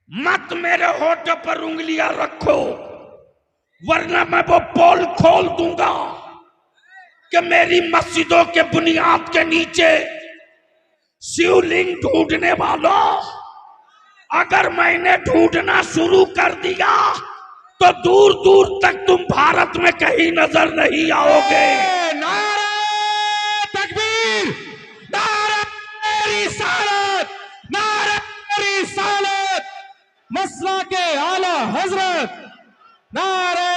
मत मेरे होठ पर उंगलियां रखो, वरना मैं वो पोल खोल दूंगा कि मेरी मस्जिदों के बुनियाद के नीचे शिवलिंग ढूंढने वालों, अगर मैंने ढूंढना शुरू कर दिया तो दूर दूर तक तुम भारत में कहीं नजर नहीं आओगे। नारे तकबीर, नारे रिसालत, नारे रिसालत, मसला के आला हजरत, नारे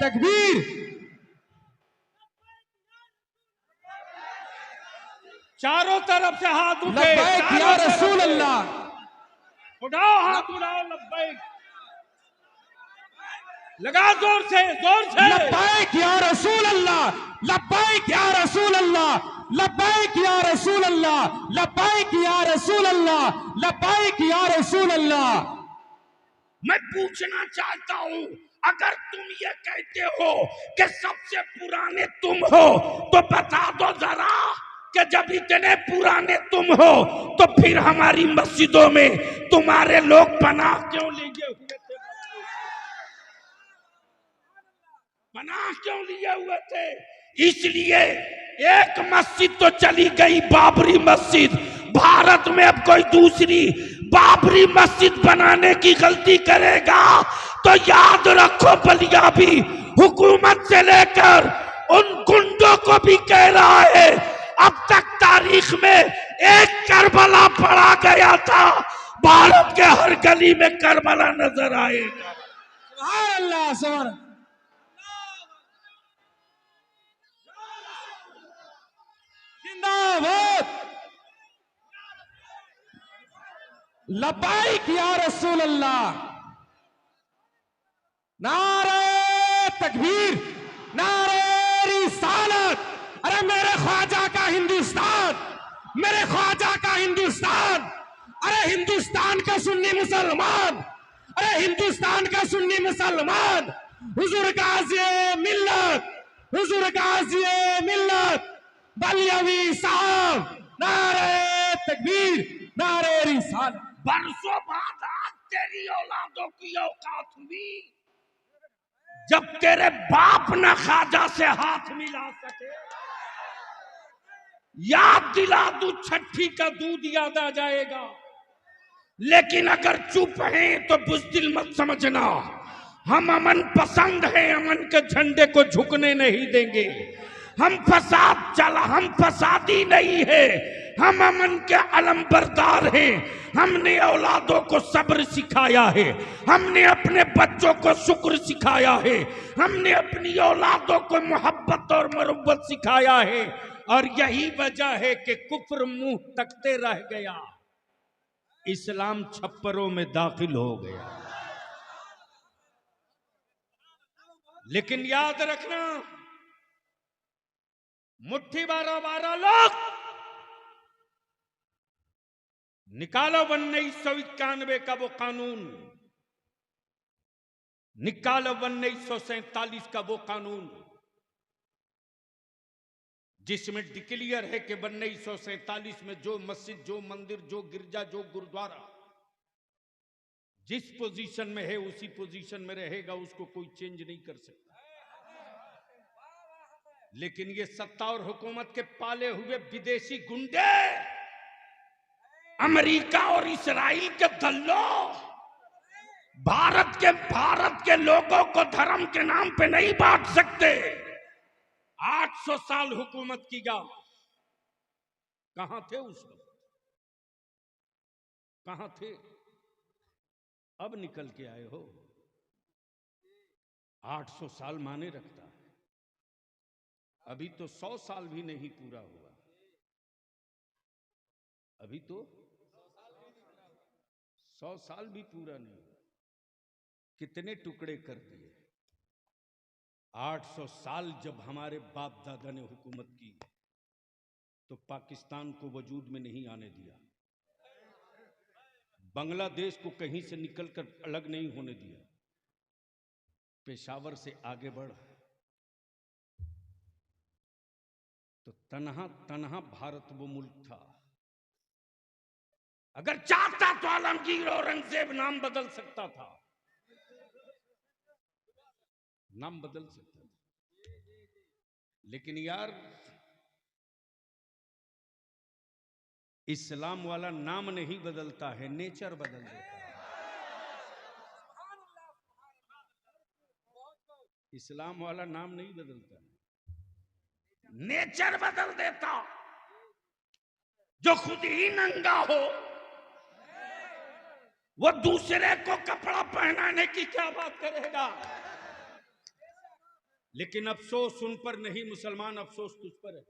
तकबीर। चारों तरफ से हाथ उठे, लब्बैक या रसूल अल्लाह, उठाओ हाथ, उठाओ, लब्बैक लगा जोर से, जोर से। लब्बैक या रसूल अल्लाह, लब्बैक या रसूल अल्लाह, लब्बैक या रसूल अल्लाह, लब्बैक या रसूल अल्लाह, लब्बैक या रसूल अल्लाह। मैं पूछना चाहता हूं, अगर तुम ये कहते हो कि सबसे पुराने तुम हो तो बता दो जरा कि जब इतने पुराने तुम हो तो फिर हमारी मस्जिदों में तुम्हारे लोग पनाह क्यों लिए हुए थे? पनाह क्यों लिए हुए थे? इसलिए एक मस्जिद तो चली गई, बाबरी मस्जिद। भारत में अब कोई दूसरी बाबरी मस्जिद बनाने की गलती करेगा तो याद रखो, बलिया भी हुकूमत से लेकर उन गुंडों को भी कह रहा है, अब तक तारीख में एक करबला पड़ा गया था, भारत के हर गली में करबला नजर आएगा। सुभान अल्लाह, सुभान। जिंदाबाद, लब्बैक या रसूल अल्लाह, नारे तकबीर, नारे रिसालत। अरे मेरे ख्वाजा का हिंदुस्तान, मेरे ख्वाजा का हिंदुस्तान, अरे हिंदुस्तान का सुन्नी मुसलमान, अरे हिंदुस्तान का सुन्नी मुसलमान, हुजूर गाज़ी मिल्लत, हुजूर गाज़ी मिल्लत बलियावी साहब, नारे तकबीर, नारे रिसालत। बरसों बाद आज तेरी औलादों की औकात हुई जब तेरे बाप न ख्वाजा से हाथ मिला सके। याद दिला दूं, छठी का दूध याद आ जाएगा। लेकिन अगर चुप हैं तो बुज़दिल मत समझना, हम अमन पसंद हैं, अमन के झंडे को झुकने नहीं देंगे। हम फसादी नहीं है, हम अमन के अलमबरदार हैं। हमने औलादों को सब्र सिखाया है, हमने अपने बच्चों को शुक्र सिखाया है, हमने अपनी औलादों को मोहब्बत और मरब्बत सिखाया है। और यही वजह है कि कुफ्र मुंह तकते रह गया, इस्लाम छप्परों में दाखिल हो गया। लेकिन याद रखना, मुट्ठी 12 लोग निकालो 1991 का वो कानून, निकालो 1947 का वो कानून जिसमें डिक्लेयर है कि 1947 में जो मस्जिद, जो मंदिर, जो गिरजा, जो गुरुद्वारा जिस पोजीशन में है उसी पोजीशन में रहेगा, उसको कोई चेंज नहीं कर सकता। लेकिन ये सत्ता और हुकूमत के पाले हुए विदेशी गुंडे, अमेरिका और इस्राइल के दल्लों, भारत के लोगों को धर्म के नाम पे नहीं बांट सकते। 800 साल हुकूमत की जा, कहां थे उस वक्त, कहां थे? अब निकल के आए हो। 800 साल माने रखता है, अभी तो 100 साल भी नहीं पूरा हुआ, अभी तो 100 साल भी पूरा नहीं हुआ, कितने टुकड़े कर दिए। 800 साल जब हमारे बाप दादा ने हुकूमत की तो पाकिस्तान को वजूद में नहीं आने दिया, बांग्लादेश को कहीं से निकलकर अलग नहीं होने दिया, पेशावर से आगे बढ़ तो तन्हा तन्हा भारत वो मुल्क था अगर चाहता तो आलमगीर औरंगजेब नाम बदल सकता था, नाम बदल सकता था। लेकिन यार इस्लाम वाला नाम नहीं बदलता है, नेचर बदल देता है। इस्लाम वाला नाम नहीं बदलता, नेचर बदल देता। जो खुद ही नंगा हो वो दूसरे को कपड़ा पहनाने की क्या बात करेगा। लेकिन अफसोस उन पर नहीं मुसलमान, अफसोस तुझ पर है।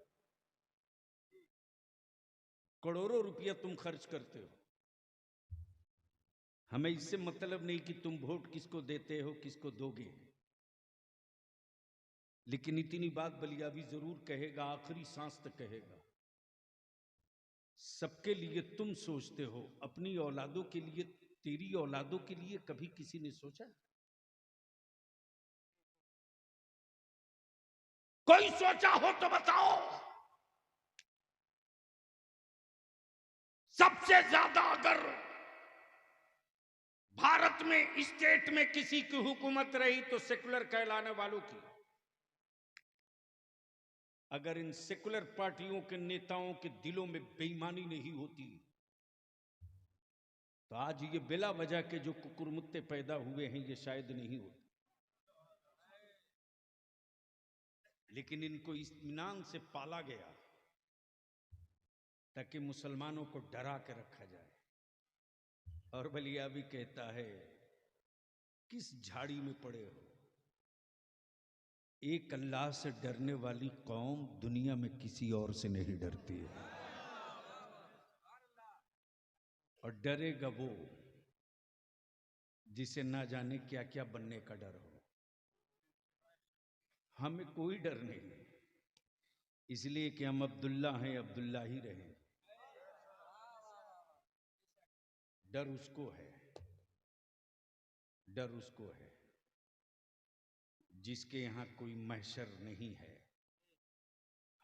करोड़ों रुपया तुम खर्च करते हो, हमें इससे मतलब नहीं कि तुम वोट किसको देते हो किसको दोगे। लेकिन इतनी बात बलियाबी जरूर कहेगा, आखिरी सांस तक कहेगा। सबके लिए तुम सोचते हो, अपनी औलादों के लिए, तेरी औलादों के लिए कभी किसी ने सोचा? कोई सोचा हो तो बताओ। सबसे ज्यादा अगर भारत में स्टेट में किसी की हुकूमत रही तो सेकुलर कहलाने वालों की। अगर इन सेकुलर पार्टियों के नेताओं के दिलों में बेईमानी नहीं होती तो आज ये बिला वजह के जो कुकुरमुत्ते पैदा हुए हैं ये शायद नहीं होते। लेकिन इनको इत्मीनान से पाला गया ताकि मुसलमानों को डरा के रखा जाए। और बलिया भी कहता है, किस झाड़ी में पड़े हो, एक अल्लाह से डरने वाली कौम दुनिया में किसी और से नहीं डरती है। और डरेगा वो जिसे ना जाने क्या क्या बनने का डर हो। हमें कोई डर नहीं, इसलिए कि हम अब्दुल्ला हैं, अब्दुल्ला ही रहें। डर उसको है, डर उसको है जिसके यहां कोई महशर नहीं है।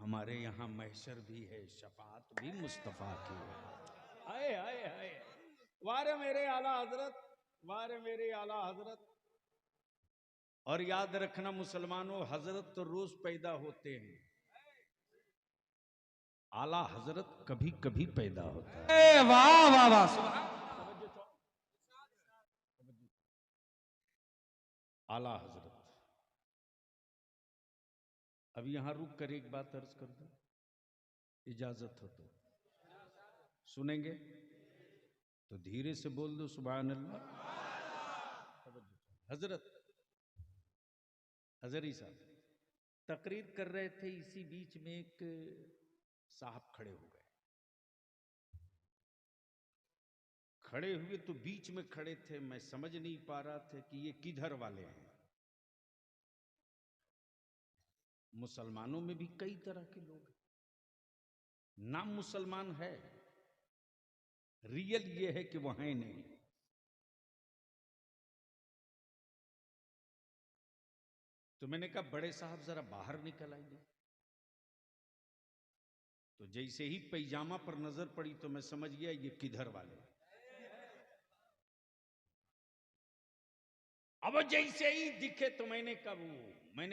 हमारे यहां महशर भी है, शफाअत भी मुस्तफा की है। आए आए आए, वारे मेरे आला हजरत, वारे मेरे आला हजरत। और याद रखना मुसलमानों, हजरत तो रोज पैदा होते हैं, आला हजरत कभी कभी पैदा होता है। वाह वाह वाह। आला हजरत। अब यहां रुक कर एक बात अर्ज कर दूं, इजाजत हो तो सुनेंगे? तो धीरे से बोल दो सुभान अल्लाह। हजरत हजरी साहब तकरीर कर रहे थे, इसी बीच में एक साहब खड़े हो गए। खड़े हुए तो बीच में खड़े थे, मैं समझ नहीं पा रहा था कि ये किधर वाले हैं। मुसलमानों में भी कई तरह के लोग हैं, नाम मुसलमान है, रियल ये है कि वहां ही नहीं। तो मैंने कहा बड़े साहब जरा बाहर निकल आइए। तो जैसे ही पैजामा पर नजर पड़ी तो मैं समझ गया ये किधर वाले। अब जैसे ही दिखे तो मैंने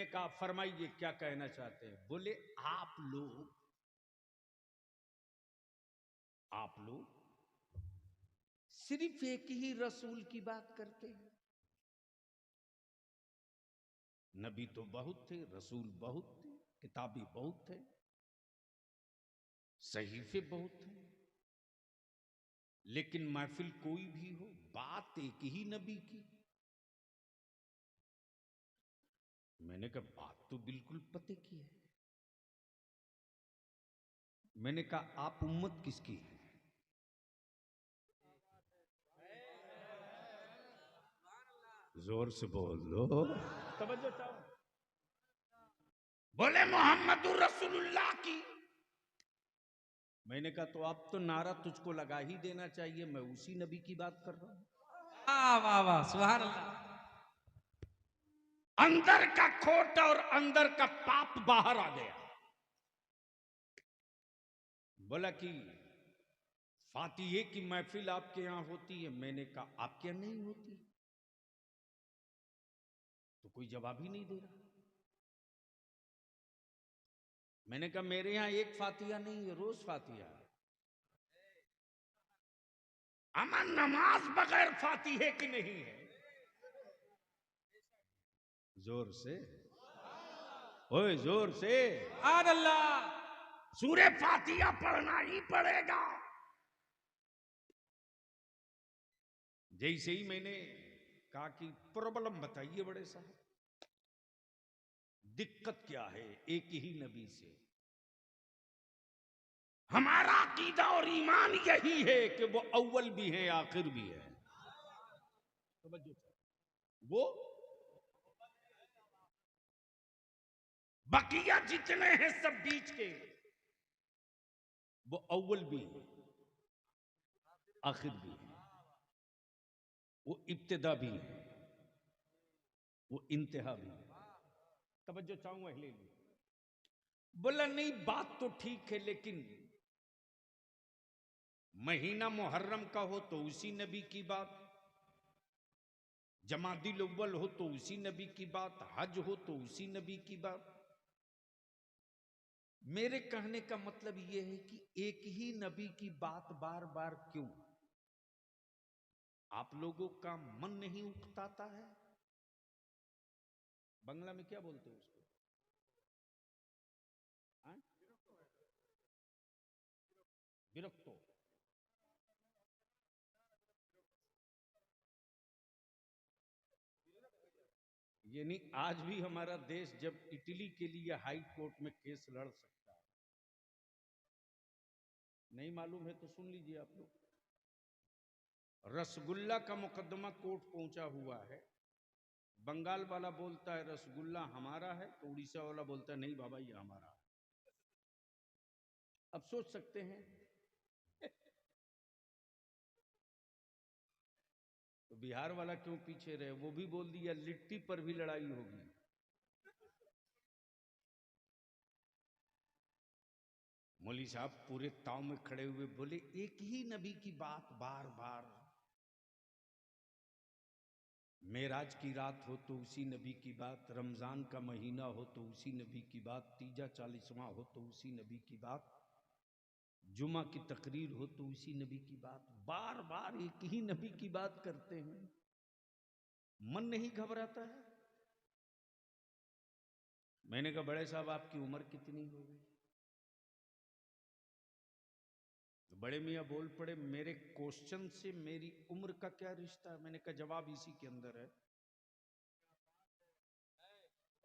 कहा फरमाइए क्या कहना चाहते हैं। बोले आप लोग सिर्फ एक ही रसूल की बात करते हैं। नबी तो बहुत थे, रसूल बहुत थे, किताबी बहुत थे, सहीफे बहुत थे, लेकिन महफिल कोई भी हो, बात एक ही नबी की। मैंने कहा बात तो बिल्कुल पते की है। मैंने कहा आप उम्मत किसकी है? जोर से बोल लो, तवज्जो चाहो। बोले मोहम्मदुर रसूलुल्लाह की। मैंने कहा तो अब तो नारा तुझको लगा ही देना चाहिए, मैं उसी नबी की बात कर रहा हूं। वाह वाह वाह, सुभान अल्लाह। अंदर का खोट और अंदर का पाप बाहर आ गया। बोला कि फातिहे की महफिल आपके यहां होती है। मैंने कहा आपके यहां नहीं होती, तो कोई जवाब ही नहीं दे रहा। मैंने कहा मेरे यहां एक फातिहा नहीं है, रोज फातिहा है। अमन नमाज बगैर फातिहे की नहीं है। जोर से, ओए जोर से सुभान अल्लाह। सूरे फातिहा पढ़ना ही पड़ेगा। जैसे ही मैंने कहा कि प्रॉब्लम बताइए बड़े साहब, दिक्कत क्या है एक ही नबी से। हमारा अकीदा और ईमान यही है कि वो अव्वल भी है आखिर भी है। वो बकिया जितने हैं सब बीच के, वो अव्वल भी है आखिर भी है, वो इब्तिदा भी है, वो इंतहा भी है। तवज्जो चाहूंगा ले ली। बोला नहीं बात तो ठीक है, लेकिन महीना मुहर्रम का हो तो उसी नबी की बात, जमादिल अव्वल हो तो उसी नबी की बात, हज हो तो उसी नबी की बात। मेरे कहने का मतलब यह है कि एक ही नबी की बात बार बार क्यों? आप लोगों का मन नहीं उकताता है? बंगला में क्या बोलते हैं उसको? हाँ? विरक्तो। यानी आज भी हमारा देश जब इटली के लिए हाई कोर्ट में केस लड़ सकता है, नहीं मालूम है तो सुन लीजिए आप लोग। रसगुल्ला का मुकदमा कोर्ट पहुंचा हुआ है। बंगाल वाला बोलता है रसगुल्ला हमारा है, तो उड़ीसा वाला बोलता है नहीं बाबा ये हमारा है। अब सोच सकते हैं तो बिहार वाला क्यों पीछे रहे? वो भी बोल दिया लिट्टी पर भी लड़ाई होगी। मौली साहब पूरे ताव में खड़े हुए बोले एक ही नबी की बात बार बार, मेराज की रात हो तो उसी नबी की बात, रमजान का महीना हो तो उसी नबी की बात, तीजा 40वां हो तो उसी नबी की बात, जुमा की तकरीर हो तो उसी नबी की बात। बार बार एक ही नबी की बात करते हैं, मन नहीं घबराता है? मैंने कहा बड़े साहब आपकी उम्र कितनी हो गई? तो बड़े मियाँ बोल पड़े मेरे क्वेश्चन से मेरी उम्र का क्या रिश्ता है? मैंने कहा जवाब इसी के अंदर है,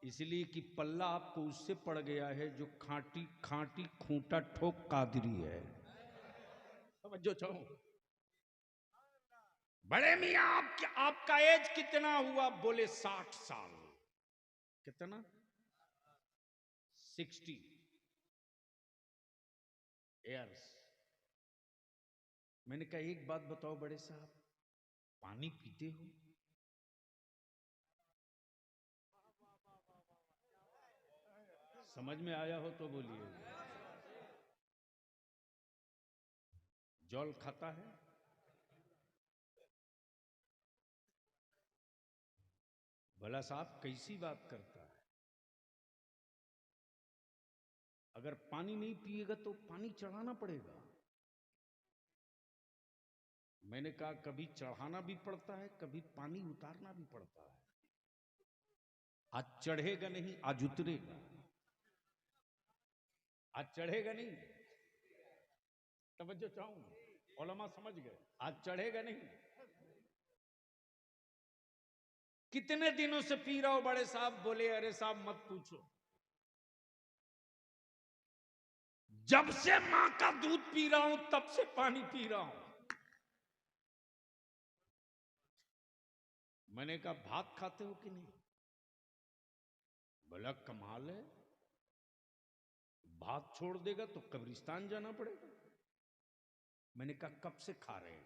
इसलिए कि पल्ला आपको उससे पड़ गया है जो खांटी खांटी खूंटा ठोक कादरी है। समझो चाहूं बड़े मियाँ आपका एज कितना हुआ? बोले 60 साल। कितना? 60 ईयर्स। मैंने कहा एक बात बताओ बड़े साहब, पानी पीते हो? समझ में आया हो तो बोलिए। जल खाता है? भला साहब कैसी बात करता है? अगर पानी नहीं पिएगा तो पानी चढ़ाना पड़ेगा। मैंने कहा कभी चढ़ाना भी पड़ता है, कभी पानी उतारना भी पड़ता है। आज चढ़ेगा नहीं, आज उतरेगा। आज चढ़ेगा नहीं, तवज्जो चाहूं उलमा समझ गए, आज चढ़ेगा नहीं। कितने दिनों से पी रहा हो बड़े साहब? बोले अरे साहब मत पूछो, जब से मां का दूध पी रहा हूं तब से पानी पी रहा हूं। मैंने कहा भात खाते हो कि नहीं? बोला कमाल है, भात छोड़ देगा तो कब्रिस्तान जाना पड़ेगा। मैंने कहा कब से खा रहे हो?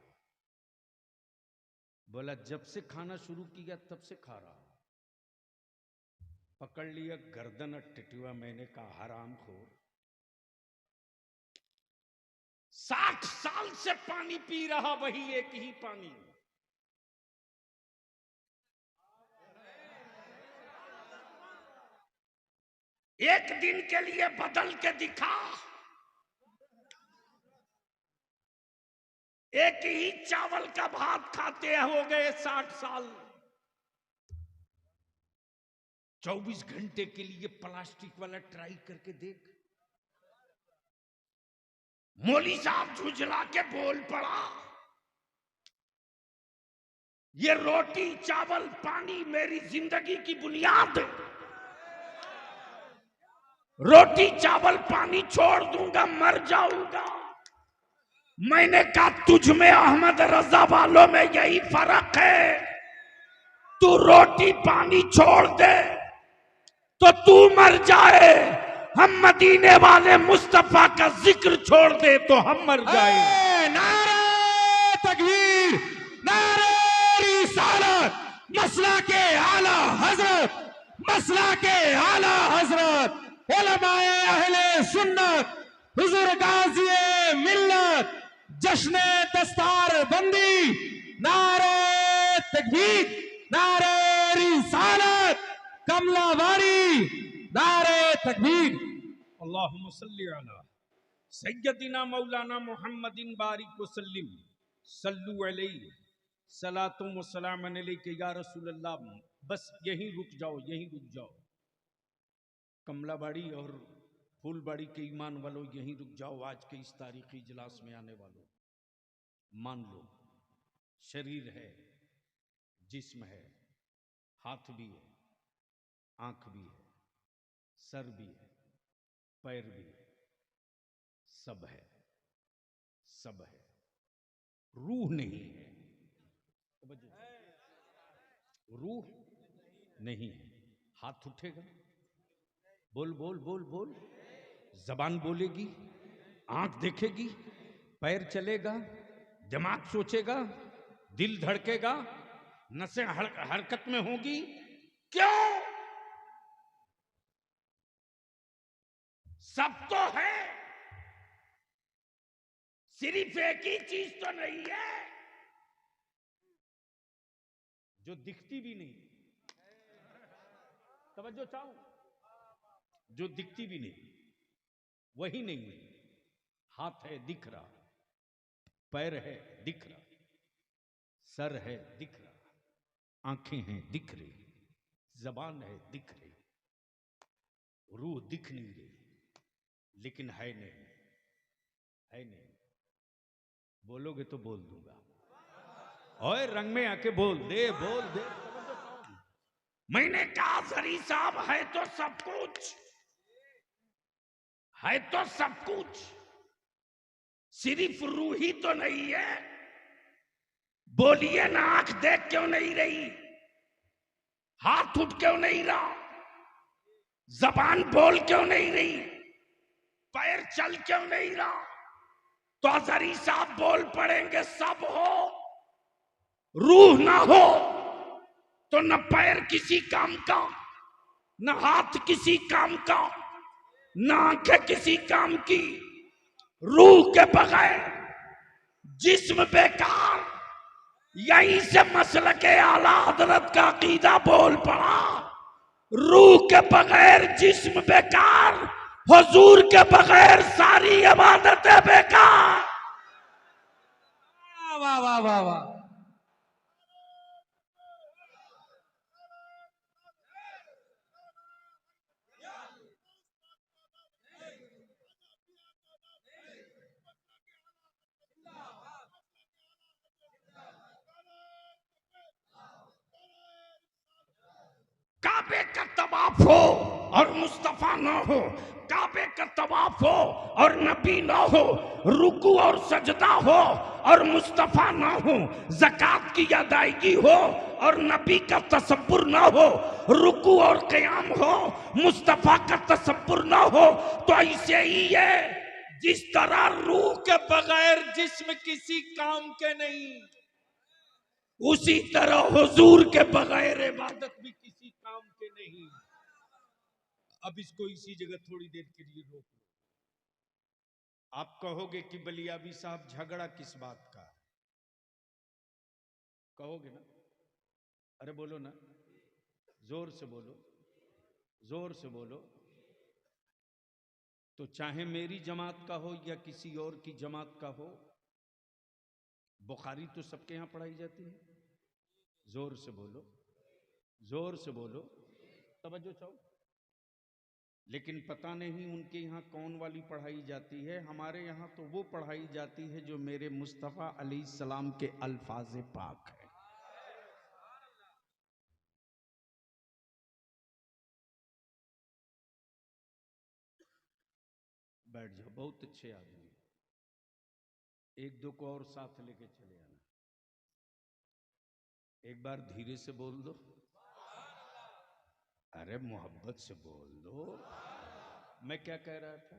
बोला जब से खाना शुरू किया तब से खा रहा हूं। पकड़ लिया गर्दन और टिटुआ। मैंने कहा हराम खोर, 60 साल से पानी पी रहा वही एक ही पानी। एक दिन के लिए बदल के दिखा। एक ही चावल का भात खाते हो गए 60 साल। 24 घंटे के लिए प्लास्टिक वाला ट्राई करके देख। मौली साहब झुझला के बोल पड़ा, ये रोटी चावल पानी मेरी जिंदगी की बुनियाद है। रोटी चावल पानी छोड़ दूंगा मर जाऊंगा। मैंने कहा तुझ में अहमद रजा वालों में यही फर्क है, तू रोटी पानी छोड़ दे तो तू मर जाए, हम मदीने वाले मुस्तफा का जिक्र छोड़ दे तो हम मर जाए। नारे तकबीर, नारे रिसालत, मसला के आला हजरत, मसला के आला हजरत, उलमाए अहले सुन्नत, हुजूर गाज़ी मिल्लत, जश्न दस्तार बंदी, नारे तकबीर, नारे रिसालत, कमलावारी, नारे तकबीर। अल्लाहुम्मा सल्ली अला सय्यदिना मौलाना मुहम्मदिन बारिक वसल्लिम सल्लु अलैहि सलातुम व सलामन अलैका या रसूल अल्लाह। बस यहीं रुक जाओ, यहीं रुक जाओ। कमलाबाड़ी और फूलबाड़ी के ईमान वालों यहीं रुक जाओ। आज के इस तारीखी इजलास में आने वालों, मान लो शरीर है, जिस्म है, हाथ भी है, आंख भी है, सर भी है, पैर भी है, सब है, सब है। रूह नहीं है। रूह नहीं है। हाथ उठेगा, बोल बोल बोल बोल, जबान बोलेगी, आंख देखेगी, पैर चलेगा, दिमाग सोचेगा, दिल धड़केगा, नसें हरकत में होगी। क्यों? सब तो है, सिर्फ एक ही चीज तो नहीं है जो दिखती भी नहीं। तवज्जो चाहो, जो दिखती भी नहीं वही नहीं है। हाथ है दिख रहा, पैर है दिख रहा, सर है दिख रहा, आंखें हैं दिख रही, जबान है दिख रही, रूह दिख नहीं रही, लेकिन है नहीं, है नहीं। बोलोगे तो बोल दूंगा। ओए रंग में आके बोल दे, बोल दे। मैंने कहा जरी साहब है तो सब कुछ, है तो सब कुछ, सिर्फ रूह ही तो नहीं है। बोलिए ना, आंख देख क्यों नहीं रही, हाथ उठ क्यों नहीं रहा, जबान बोल क्यों नहीं रही, पैर चल क्यों नहीं रहा? तो अजहरी साहब बोल पड़ेंगे सब हो, रूह ना हो तो न पैर किसी काम का, न हाथ किसी काम का, न आंखें किसी काम की। रूह के बगैर जिस्म बेकार। यहीं से मसलक आला हजरत का अकीदा बोल पड़ा। रूह के बगैर जिस्म बेकार, हुजूर के बगैर सारी इबादतें बेकार। वाह वाह वाह वाह। काबे का तवाफ हो और मुस्तफा ना हो, काबे का तवाफ हो और नबी ना हो, रुकू और सजदा हो और मुस्तफा ना हो, ज़कात की अदायगी हो और नबी का तसब्बुर ना हो, रुकू और क़याम हो, मुस्तफा का तसब्बुर ना हो, तो ऐसे ही है जिस तरह रूह के बगैर जिस्म किसी काम के नहीं, उसी तरह हुजूर के बगैर इबादत भी किसी काम के नहीं। अब इसको इसी जगह थोड़ी देर के लिए रोक लो। आप कहोगे कि बलियाबी साहब झगड़ा किस बात का, कहोगे ना? अरे बोलो ना, जोर से बोलो, जोर से बोलो। तो चाहे मेरी जमात का हो या किसी और की जमात का हो, बुखारी तो सबके यहां पढ़ाई जाती है। जोर से बोलो, जोर से बोलो, तवज्जो चाहो। लेकिन पता नहीं उनके यहाँ कौन वाली पढ़ाई जाती है। हमारे यहाँ तो वो पढ़ाई जाती है जो मेरे मुस्तफ़ा अलैहिस्सलाम के अल्फाज पाक है। बैठ जाओ, बहुत अच्छे आदमी, एक दो को और साथ लेके चले आना। एक बार धीरे से बोल दो, अरे मोहब्बत से बोल दो। मैं क्या कह रहा था?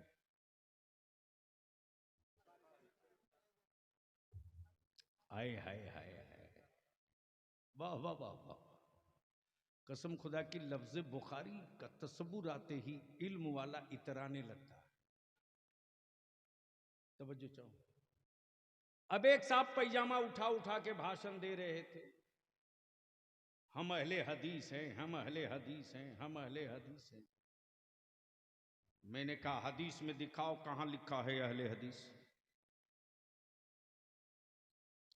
हाय हाय हाय हाय, वाह वाह वाह वाह। कसम खुदा की, लफ्ज बुखारी का तसव्वुर आते ही इल्म वाला इतराने लगता है। तवज्जो चाहो। अब एक साहब पैजामा उठा उठा के भाषण दे रहे थे, हम अहले हदीस हैं, हम अहले हदीस हैं, हम अहले हदीस हैं। मैंने कहा हदीस में दिखाओ कहां लिखा है अहले हदीस।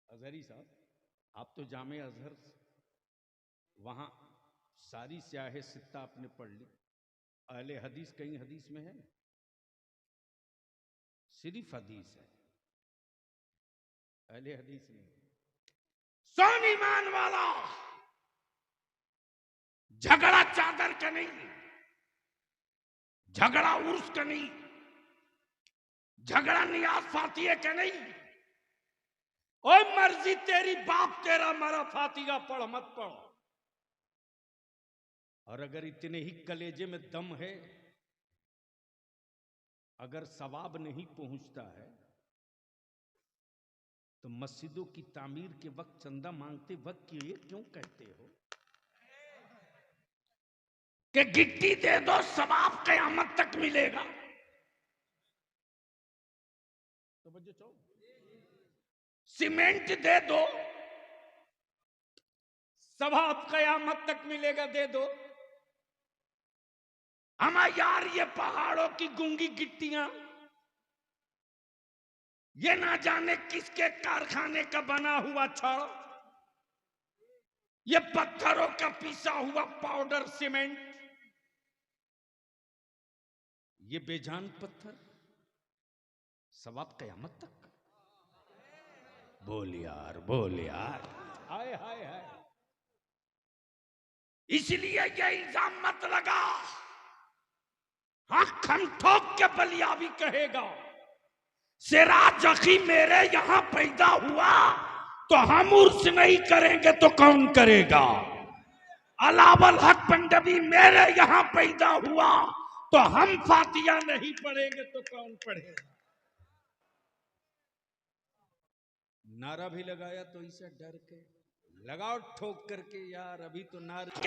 अजहरी साहब, आप तो जामे अजहर, वहां सारी स्याहे सित्ता आपने पढ़ ली, अहले हदीस कहीं हदीस में है? सिर्फ हदीस है, अहले हदीस नहीं। सोन ईमान वाला, झगड़ा चादर का नहीं, झगड़ा उर्स का नहीं, झगड़ा नियाज फातिया का नहीं। ओए मर्जी तेरी, बाप तेरा मरा, फातिहा पढ़ मत पढ़। और अगर इतने ही कलेजे में दम है, अगर सवाब नहीं पहुंचता है तो मस्जिदों की तामीर के वक्त चंदा मांगते वक्त ये क्यों कहते हो कि गिट्टी दे दो सवाब क़यामत तक मिलेगा? तो बच्चों चाहो, सीमेंट दे दो सवाब क़यामत तक मिलेगा, दे दो। हमारा यार ये पहाड़ों की गूंगी गिट्टियां, ये ना जाने किसके कारखाने का बना हुआ छड़, ये पत्थरों का पिसा हुआ पाउडर सीमेंट, ये बेजान पत्थर सवाब क़यामत तक। बोल यार, बोल यार, हाय हाय हाय। इसलिए ये इल्जाम मत लगा, आंख हम ठोक के बलियाबी कहेगा सिराज अखी मेरे यहां पैदा हुआ तो हम उर्स नहीं करेंगे तो कौन करेगा? अलावल हक पंडवी मेरे यहां पैदा हुआ तो हम फातिहा नहीं पढ़ेंगे तो कौन पढ़ेगा? नारा भी लगाया तो इसे डर के लगाओ, ठोक करके यार, अभी तो नारे